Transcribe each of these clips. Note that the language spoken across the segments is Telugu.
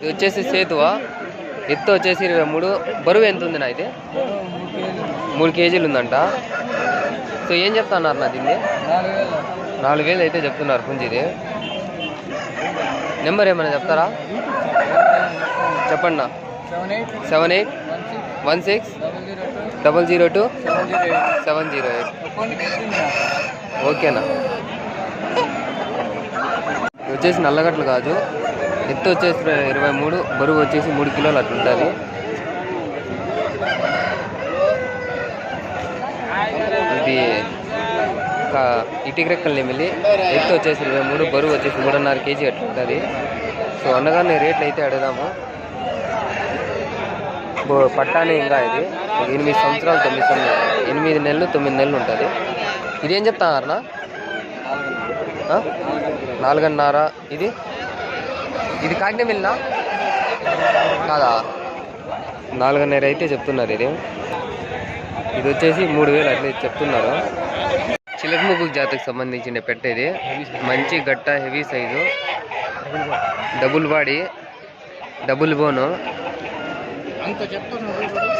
ఇది వచ్చేసి సేతువా, ఎత్తు వచ్చేసి 23, బరువు ఎంత ఉంది నా అయితే 3 కేజీలు ఉందంట. సో ఏం చెప్తున్నారు నా దీన్ని? 4000 అయితే చెప్తున్నారు పుంజిది. నెంబర్ ఏమైనా చెప్తారా? చెప్పండి నా. 7816002708. ఓకేనా. ఇది వచ్చేసి నల్లగట్లు కాదు, ఎత్తు వచ్చేసి 23, బరువు వచ్చేసి 3 కిలోలు అట్లా ఉంటుంది. ఇది ఇటుక రెక్కల నెమిలి, ఎత్తు వచ్చేసి 23, బరువు వచ్చేసి 3.5 కేజీ అట్లా ఉంటుంది. సో అన్నగానే రేట్లు అయితే అడుగుదాము. పట్టానే ఇంకా ఇది 8 సంవత్సరాలు 8 నెలలు 9 నెలలు ఉంటుంది. ఇదేం చెప్తారన్నా? 4.5. ఇది కాకినే మిల్నా కాదా? 4.5 అయితే చెప్తున్నారు. ఇది వచ్చేసి 3000 అట్లా చెప్తున్నారు. చిలకముగ్గు జాతికి సంబంధించిన పెట్టేది, మంచి గట్ట heavy size, double body, double బోను.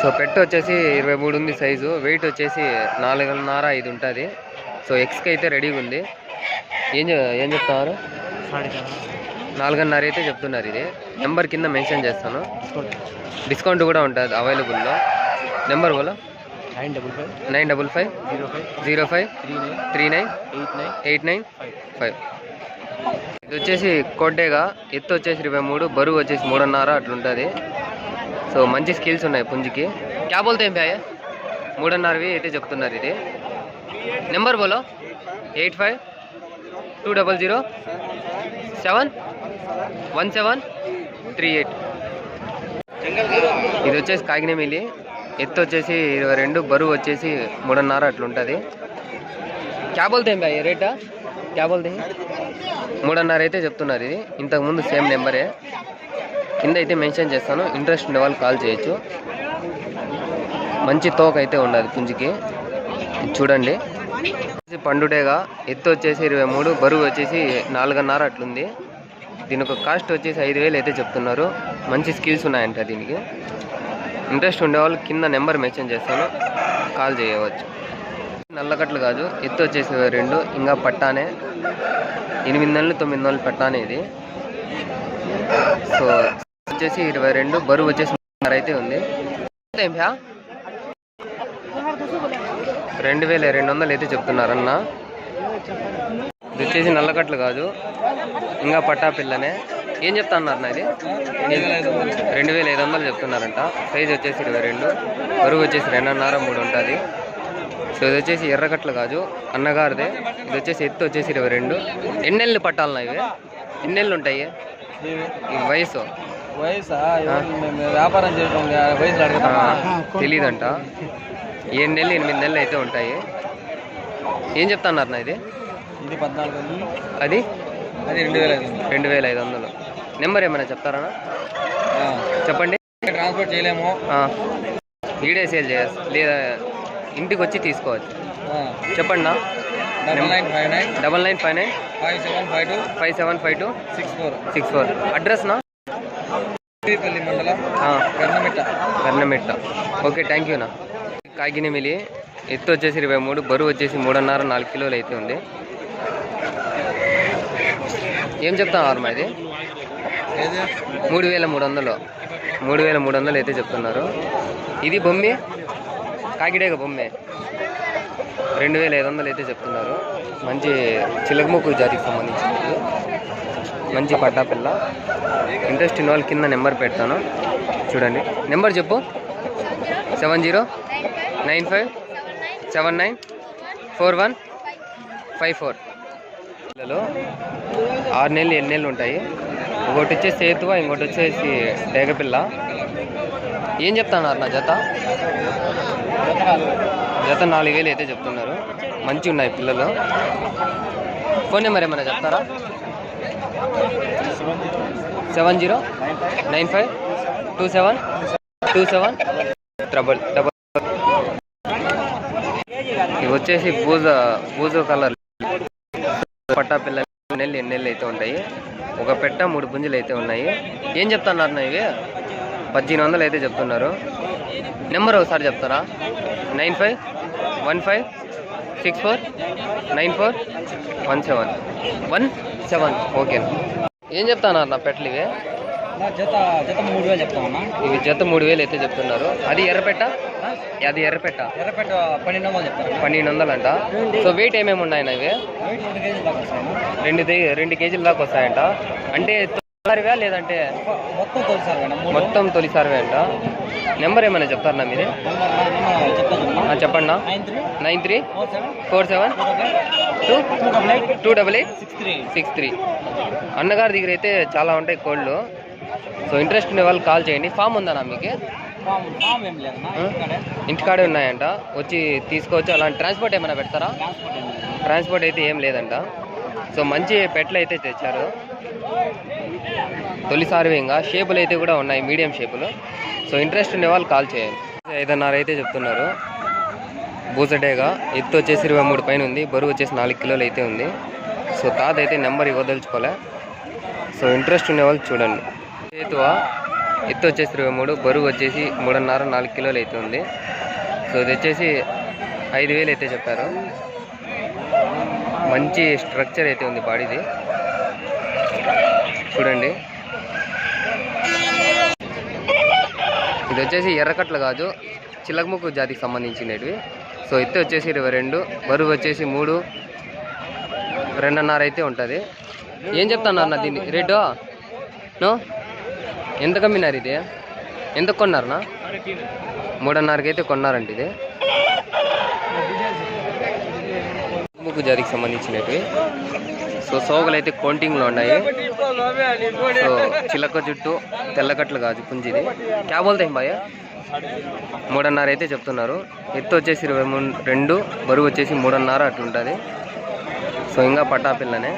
సో పెట్ట వచ్చేసి 23 ఉంది సైజు, వెయిట్ వచ్చేసి 4.5 5 ఉంటుంది. సో ఎక్స్కి అయితే రెడీగా ఉంది. ఏం చెప్తున్నారు? 4.5 అయితే చెప్తున్నారు. ఇది నెంబర్ కింద మెన్షన్ చేస్తాను, డిస్కౌంట్ కూడా ఉంటుంది అవైలబుల్లో. నెంబర్ బోలో 95505398985. ఇది వచ్చేసి కోడ్డేగా, ఎత్తు వచ్చేసి 23, బరువు వచ్చేసి 3.5 అట్లుంటుంది. సో మంచి స్కిల్స్ ఉన్నాయి పుంజికి. క్యా బోల్తే ఏం భయ్యా? 3.5 అయితే చెప్తున్నారు. ఇది నెంబర్ బోలో 8520071738. ఇది వచ్చేసి కాకినేమిలి, ఎత్తు వచ్చేసి 22, బరువు వచ్చేసి 3.5 అట్లుంటుంది. క్యా బోల్తే ఏం భయ్యా రేటా? క్యా బోల్తే 3.5 అయితే చెప్తున్నారు. ఇది ఇంతకుముందు సేమ్ నెంబరే, కింద అయితే మెన్షన్ చేస్తాను, ఇంట్రెస్ట్ ఉండే వాళ్ళు కాల్ చేయొచ్చు. మంచి తోక అయితే ఉండదు పుంజికి, చూడండి. పండుటేగా, ఎత్తు వచ్చేసి 23, బరువు వచ్చేసి 4.5 అట్లుంది. దీని ఒక కాస్ట్ వచ్చేసి 5000 అయితే చెప్తున్నారు. మంచి స్కిల్స్ ఉన్నాయంట దీనికి. ఇంట్రెస్ట్ ఉండేవాళ్ళు కింద నెంబర్ మెన్షన్ చేస్తాను, కాల్ చేయవచ్చు. నల్లకట్లు కాదు, ఎత్తు వచ్చేసి 22, ఇంకా పట్టానే 8 నెలలు 9 నెలలు పట్టానే ఇది. సో వచ్చేసి 22, బరువు వచ్చేసి 3.5 అయితే ఉంది. 2200 అయితే చెప్తున్నారన్న. ఇది వచ్చేసి నల్లకట్లు కాదు, ఇంకా పట్టా పిల్లనే. ఏం చెప్తా అన్నారన్న? ఇది 2500 చెప్తున్నారంట. సైజ్ వచ్చేసి 22, బరువు వచ్చేసి 2.5 3 ఉంటుంది. సో ఇది వచ్చేసి ఎర్రకట్లు కాదు, అన్నగారిదే. ఇది వచ్చేసి ఎత్తు వచ్చేసి 22. ఎన్ని నెలలు పట్టాలన్నా ఇవి? ఎన్ని నెలలు ఉంటాయి ఈ వయసు? వ్యాపారం చేయడం తెలీదంట. 7 నెలలు 8 నెలలు అయితే ఉంటాయి. ఏం చెప్తాన్నారన్నా? ఇది 14. అది 2500. నెంబర్ ఏమైనా చెప్తారన్నా? చెప్పండి. ట్రాన్స్పోర్ట్ చేయలేము, ఈడే సేల్ చేయచ్చు, లేదా ఇంటికి వచ్చి తీసుకోవచ్చు. చెప్పండి నా. 9959575264. అడ్రస్ నా మండలం గర్నమిట్ట. ఓకే, థ్యాంక్ యూ నా. కాకినేమిలి, ఎత్తు వచ్చేసి 23, బరువు వచ్చేసి 3.5 4 కిలోలు అయితే ఉంది. ఏం చెప్తాను మా? ఇది 3300 అయితే చెప్తున్నారు. ఇది బొమ్మి కాకిడేగా బొమ్మే 2500 అయితే చెప్తున్నారు. మంచి చిలకముక్కు జాతికి సంబంధించింది, మంచి పట్టా పిల్ల. ఇంట్రెస్ట్ ఉన్న వాళ్ళు కింద నెంబర్ పెడతాను, చూడండి. నెంబర్ చెప్పు. 7095794154. పిల్లలు 6 నెలలు 8 నెలలు ఉంటాయి. ఒకటి వచ్చేసి సేతువా, ఇంకోటి వచ్చేసి డేగపిల్ల. ఏం చెప్తున్నారు నా? జత 4000 అయితే చెప్తున్నారు. మంచి ఉన్నాయి పిల్లలు. ఫోన్ నెంబర్ ఏమైనా చెప్తారా? 70952727. ఇవి వచ్చేసి బూజో కలర్ పట్టా పిల్లలు 8 నెలలు అయితే ఉంటాయి. ఒక పెట్ట 3 పుంజులు అయితే ఉన్నాయి. ఏం చెప్తున్నారు ఇవి? 1800 అయితే చెప్తున్నారు. నెంబర్ ఒకసారి చెప్తారా? 9515649417 ఓకే. ఏం చెప్తున్నారు నా పెట్టలు ఇవి? జత 3000 చెప్తామన్నా. ఇవి జత 3000 అయితే చెప్తున్నారు. అది ఎర్రపెట్ట? అది ఎర్రపెట్ట 1200 చెప్తారు. 1200 అంట. సో వెయిట్ ఏమేమి ఉన్నాయన్న ఇవి? 2 కేజీల దాకా వస్తాయంట. అంటే తొలిసారివా లేదంటే మొత్తం తొలిసారివే అంట. నెంబర్ ఏమైనా చెప్తారన్నా మీది? చెప్పండి. 9347228863. అన్నగారి దగ్గర అయితే చాలా ఉంటాయి కోళ్ళు. సో ఇంట్రెస్ట్ ఉండే వాళ్ళు కాల్ చేయండి. ఫామ్ ఉందన్నా మీకు? ఇంటికాడే ఉన్నాయంట, వచ్చి తీసుకోవచ్చు. అలాంటి ట్రాన్స్పోర్ట్ ఏమైనా పెడతారా? ట్రాన్స్పోర్ట్ అయితే ఏం లేదంట. సో మంచి పెట్లు అయితే తెచ్చారు. తొలిసారి ఇంకా షేపులు అయితే కూడా ఉన్నాయి, మీడియం షేపులు. సో ఇంట్రెస్ట్ ఉండే వాళ్ళు కాల్ చేయండి. 5.5 అయితే చెప్తున్నారు. బూసడేగా ఎత్తు వచ్చేసి 23 పైన ఉంది, బరువు వచ్చేసి 4 కిలోలు అయితే ఉంది. సో తాత అయితే నెంబర్ ఇవ్వదలుచుకోలే. సో ఇంట్రెస్ట్ ఉండే వాళ్ళు చూడండి. ఎత్తు వచ్చేసి 23, బరువు వచ్చేసి 3.5-4 కిలోలు అయితే ఉంది. సో ఇది వచ్చేసి 5000 అయితే చెప్పారు. మంచి స్ట్రక్చర్ అయితే ఉంది బాడీది, చూడండి. ఇది వచ్చేసి ఎర్రకట్లు కాదు, చిలకముక్కు జాతికి సంబంధించినవి. సో ఎత్తు వచ్చేసి 22, బరువు వచ్చేసి 3, 2.5 అయితే ఉంటుంది. ఏం చెప్తాను అన్న దీన్ని రేటు? నో ఎంత కమ్మినారు? ఇది ఎంత కొన్నారనా? 3.5కి అయితే కొన్నారంట. ఇది ముక్కు జాతికి సంబంధించినవి. సో సోగలు అయితే కౌంటింగ్లో ఉన్నాయి. సో చిలక జుట్టు, తెల్లకట్లు కాదు పుంజిది. క్యా బోల్తే బాయ్? 3.5 అయితే చెప్తున్నారు. ఎత్తు వచ్చేసి 22, బరువు వచ్చేసి 3.5 అట్లా ఉంటుంది. సో ఇంకా పట్టా పిల్లనే.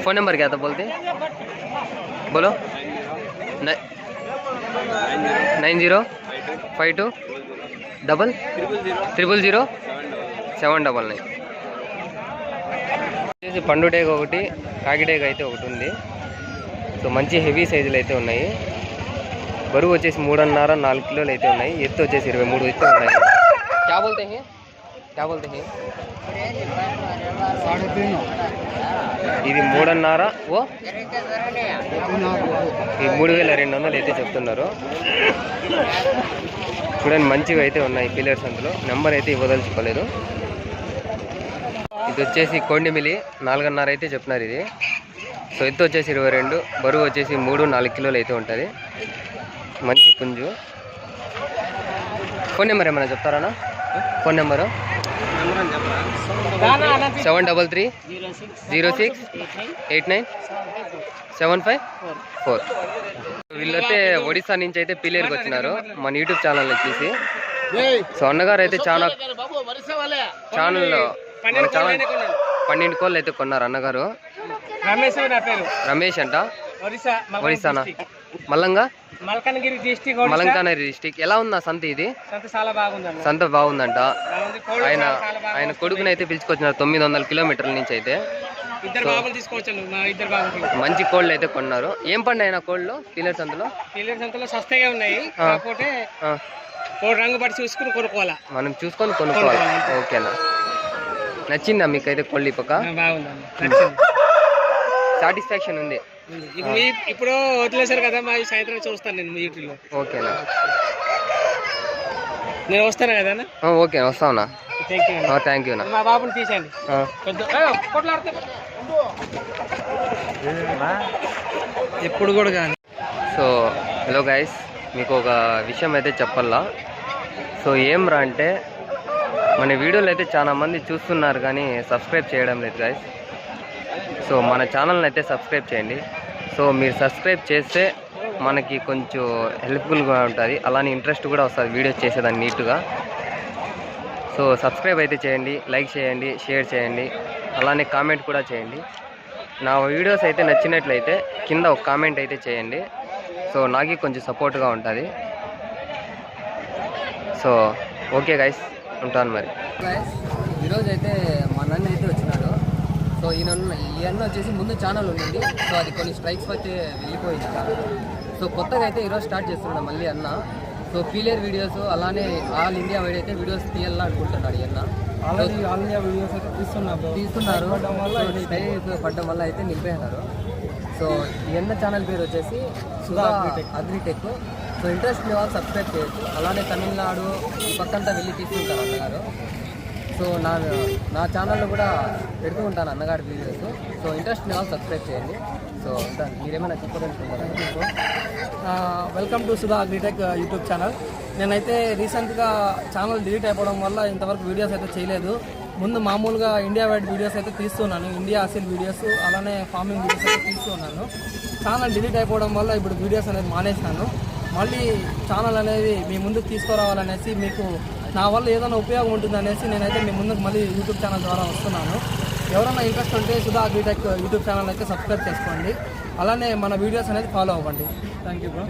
ఫోన్ నెంబర్ క్యా బోల్తే బోలో? 9052000799 వచ్చేసి పండుటేగ ఒకటి, కాకిటేగ అయితే ఒకటి ఉంది. సో మంచి హెవీ సైజులు అయితే ఉన్నాయి. బరువు వచ్చేసి 3.5-4 కిలోలు అయితే ఉన్నాయి. ఎత్తు వచ్చేసి 23 అయితే ఉన్నాయి. క్యా బోల్తే హై? ఇది 3.5 ఓ ఈ 3200 అయితే చెప్తున్నారు. చూడండి మంచిగా అయితే ఉన్నాయి పిల్లర్స్. అందులో నెంబర్ అయితే ఇవ్వదలుచుకోలేదు. ఇది వచ్చేసి కొండిమిలి 4.5 అయితే చెప్తున్నారు ఇది. సో ఎత్తు వచ్చేసి 22, బరువు వచ్చేసి 3-4 కిలోలు అయితే ఉంటుంది. మంచి పుంజు. ఫోన్ నెంబర్ ఏమైనా చెప్తారా? Phone number 733-0689-754. వీళ్ళైతే ఒడిశా నుంచి అయితే పిల్లేరుకి వచ్చినారు మన యూట్యూబ్ ఛానల్ వచ్చేసి. సో అన్నగారు అయితే ఛానల్లో మన ఛానల్ 12 కోళ్ళు అయితే కొన్నారు అన్నగారు. రమేష్ అంట, ఒడిశానా? మల్కానగిరి డిస్టిక్. ఎలా ఉందా సంత? ఇది సంత బాగుందంట. ఆయన కొడుకునైతే పిలుచుకొచ్చినారు 900 కిలోమీటర్ల నుంచి అయితే. మంచి కోళ్ళు అయితే కొన్నారు. ఏం పండు అయినా కోళ్ళు పిల్లర్స్ సంతలో? సస్తగా ఉన్నాయి, రంగు పట్టి చూసుకుని కొనుక్కోవాలా, మనం చూసుకొని కొనుక్కోవాలి. ఓకేనా? నచ్చిందా మీకైతే కోళ్ళు? పక్క సాటిస్ఫాక్షన్ ఉంది. ఇప్పుడు వదిలేశారు కదా, మా సాయంత్రం చూస్తాను నేను మీ యూట్యూబ్లో. ఓకేనా? నేను వస్తాను కదా? ఓకే వస్తావునా? Thank you. మా బాబుని తీసేయండి. ఎప్పుడు కూడా కానీ. సో హలో గైస్, మీకు ఒక విషయం అయితే చెప్పాలా. సో ఏం రా అంటే మన వీడియోలు అయితే చాలా మంది చూస్తున్నారు కానీ సబ్స్క్రైబ్ చేయడం లేదు గైస్. సో మన ఛానల్ని అయితే సబ్స్క్రైబ్ చేయండి. సో మీరు సబ్స్క్రైబ్ చేస్తే మనకి కొంచెం హెల్ప్ఫుల్గా ఉంటుంది, అలానే ఇంట్రెస్ట్ కూడా వస్తుంది వీడియోస్ చేసేదాన్ని నీట్గా. సో సబ్స్క్రైబ్ అయితే చేయండి, లైక్ చేయండి, షేర్ చేయండి, అలానే కామెంట్ కూడా చేయండి. నా వీడియోస్ అయితే నచ్చినట్లయితే కింద ఒక కామెంట్ అయితే చేయండి. సో నాకు కొంచెం సపోర్ట్గా ఉంటుంది. సో ఓకే గైస్, ఉంటాను మరి. గైస్ ఈరోజు అయితే మా నాన్న అయితే వచ్చినాడు. సో ఈ అన్న వచ్చేసి ముందు ఛానల్ ఉండింది. సో అది కొన్ని స్ట్రైక్స్ వచ్చి వెళ్ళిపోయింది ఛానల్. సో కొత్తగా అయితే ఈరోజు స్టార్ట్ చేస్తున్నాడు మళ్ళీ అన్న. సో ఫీలియర్ వీడియోస్ అలానే ఆల్ ఇండియా వైడ్ అయితే వీడియోస్ తీయాలని అనుకుంటున్నాడు ఈ అన్న. ఆల్ ఇండియా వీడియోస్ అయితే తీస్తున్నారు పడ్డం వల్ల అయితే నిలిపేస్తున్నారు. సో ఈ అన్న ఛానల్ పేరు వచ్చేసి సుధా అగ్రిటెక్. సో ఇంట్రెస్ట్ ఉన్న వాళ్ళు సబ్స్క్రైబ్ చేయొచ్చు. అలానే తమిళనాడు ఈ పక్కంతా వెళ్ళి తీసుకుంటారు అన్నగారు. సో నా ఛానల్లో కూడా పెడుతూ ఉంటాను అన్నగారి వీడియోస్. సో ఇంట్రెస్ట్ ఉన్న వాళ్ళు సబ్స్క్రైబ్ చేయండి. సో మీరేమైనా చెప్పదలుచుకుంటారా? Welcome to Sudha agritech YouTube channel. నేనైతే రీసెంట్గా ఛానల్ డిలీట్ అయిపోవడం వల్ల ఇంతవరకు వీడియోస్ అయితే చేయలేదు. ముందు మామూలుగా ఇండియా వైడ్ వీడియోస్ అయితే తీస్తున్నాను, ఇండియా అసలు వీడియోస్ అలానే ఫార్మింగ్ వీడియోస్ అయితే తీస్తున్నాను. ఛానల్ డిలీట్ అయిపోవడం వల్ల ఇప్పుడు వీడియోస్ అనేది మానేసినాను. మళ్ళీ ఛానల్ అనేది మీ ముందుకు తీసుకురావాలనేసి, మీకు నా వల్ల ఏదైనా ఉపయోగం ఉంటుందనేసి నేనైతే మీ ముందుకు మళ్ళీ యూట్యూబ్ ఛానల్ ద్వారా వస్తున్నాను. ఎవరైనా ఇంట్రెస్ట్ ఉంటే సుధా అగ్రిటెక్ యూట్యూబ్ ఛానల్ అయితే సబ్స్క్రైబ్ చేసుకోండి. అలానే మన వీడియోస్ అనేది ఫాలో అవ్వండి. Thank you bro.